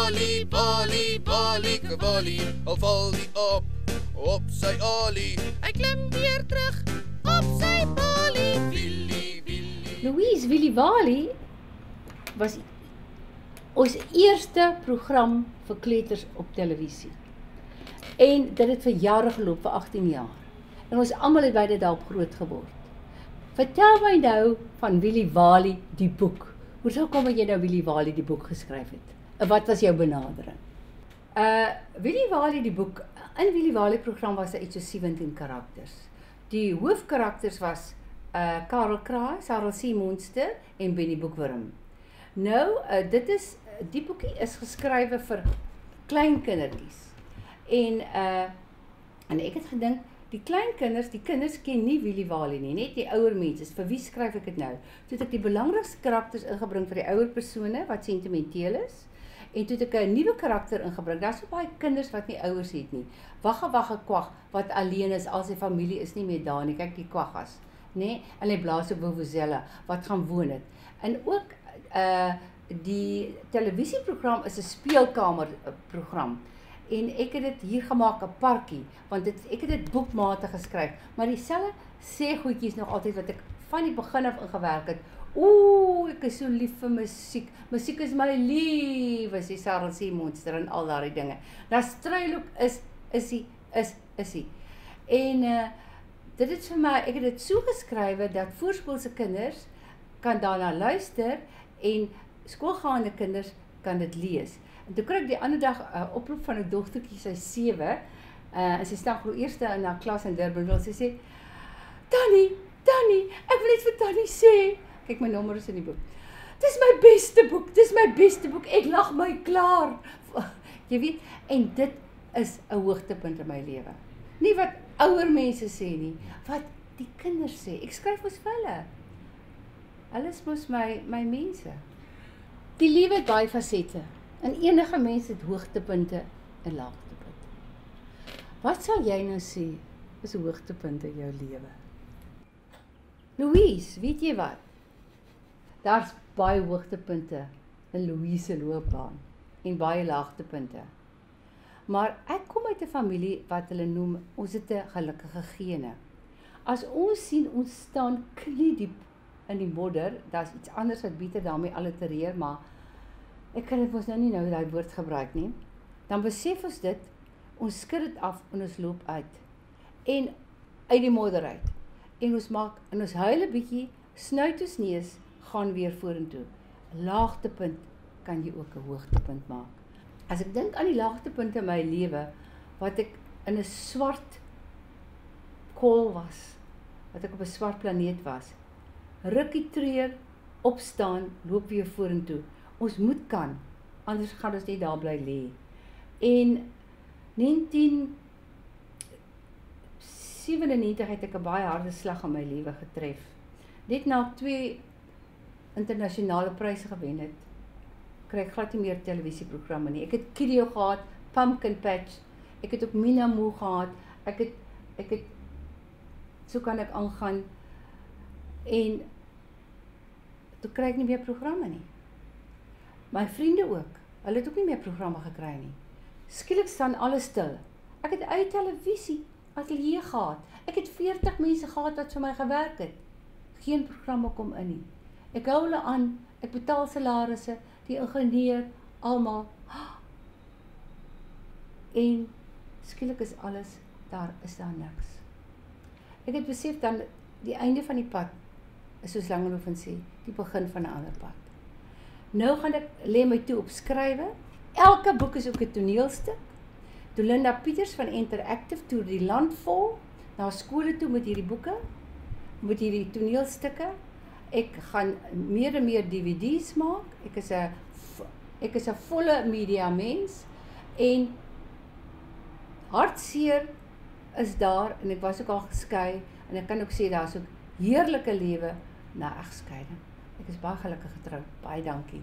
Wally, Wally, Wally, Wally, al val die op sy olie. Hy klim weer terug op sy balie. Willy, Willy. Louise Willy Wally was ons eerste program vir kleuters op televisie. En dit het vir jare geloop, vir 18 jaar. En ons almal het by dit daarop groot geword. Vertel my nou van Willy Wally die boek. Hoe sou kom dat jy nou Willy Wally die boek geskryf het? En wat was jou benadering? Willy Wally die boek, in Willy Wally program was daar iets so 17 karakters. Die hoofkarakters was Karel Kraai, Sarel C. Monster en Benny Boekwurm. Nou, die boekie is geskrywe vir klein kindertjies. En ek het gedink, die kinders ken nie Willy Wally nie, net die ouer mense. Vir wie skryf ek dit nou? Toe het ek die belangrikste karakters ingebring vir die ouer persone wat sentimenteel is. En toe het ek 'n nuwe karakter ingebring. Daar's so baie kinders wat nie ouers het nie. Wagga kwag wat alleen is, al sy familie is nie meer daar nie. Kyk die kwaggas, nê? En hy blaas op vuvuzela wat gaan woon het. En ook die televisieprogram is 'n speelkamerprogram. En ek het dit hier gemaak 'n parkie, want ek het dit boekmatig geskryf, maar dieselfde sê goedjies nog altyd wat ek van die begin af ingewerk het. Ek is so lief vir musiek. Musiek is my lief, as die Sarel C. Monster en al daardie dinge. Nou Struilhoek is hy. En dit het vir my, ek het dit so geskrywe dat voorskoolse kinders kan daarna luister en skoolgaande kinders kan dit lees. En toe kry ek die ander dag 'n oproep van 'n dogtertjie, sy 7, en sy staan glo eerste in haar klas in Durban. Sy sê, Tannie, ek wil net vir Tannie sê, kyk my nommer is in die boek. Dis my beste boek, ek lag my klaar. Jy weet, en dit is 'n hoogtepunt in my lewe. Nie wat ouer mense sê nie, wat die kinders sê. Ek skryf mos vir hulle. Hulle is mos my mense. Die lewe het baie fasette. En enige mens het hoogtepunte en laagtepunte. Wat sal jy nou sê is 'n hoogtepunt in jou lewe? Louise, weet jy wat? Daar's baie hoogtepunte in Louise se loopbaan en baie laagtepunte. Maar ek kom uit 'n familie wat hulle noem, ons het 'n gelukkige gene. As ons sien ons staan kniediep in die modder, daar's iets anders wat beter daarmee allitereer, maar ek kan dit mos nou nie daai woord gebruik nie. Dan besef ons dit, ons skud dit af en ons loop uit. En uit die modder uit. En ons huil 'n bietjie, snuit ons neus, gaan weer vorentoe. Laagtepunt kan jy ook 'n hoogtepunt maak. As ek dink aan die laagtepunte in my lewe, wat ek in 'n swart kol was, wat ek op 'n swart planeet was, rukkie treur, opstaan, loop weer vorentoe. Ons moet kan, anders gaan ons net daar bly lê. En 1997 het ek 'n baie harde slag in my lewe getref. Net na ek 2 internasionale pryse gewen het, kry ek glad nie meer televisieprogramme nie. Ek het Kidio gehad, Pumpkin Patch, ek het ook Minamoo gehad, ek het, so kan ek aangaan, en toe kry ek nie meer programme nie. My vriende ook, hulle het ook nie meer programme gekry nie. Skielik staan alles stil. Ek het uit televisie, ateljee gehad. Ek het 40 mense gehad wat vir my gewerk het. Geen programme kom in nie. Ek hou hulle aan, ek betaal salarisse, die ingenieur, almal. En skielik is alles, daar is daar niks. Ek het besef dan, die einde van die pad, is soos Langehoven sê, die begin van 'n ander pad. Nou gaan ek lê my toe op skrywe. Elke boek is ook 'n toneelstuk. Dolinda Pieters van Interactive toer die land vol, na skole toe met hierdie boeke, met hierdie toneelstukke. Ek gaan meer en meer DVD's maak. Ek is 'n volle media mens en hartseer is daar en ek was ook al geskei en ek kan ook sê daar's ook heerlike lewe na egskeiding. Ek is baie gelukkig getroud. Baie dankie.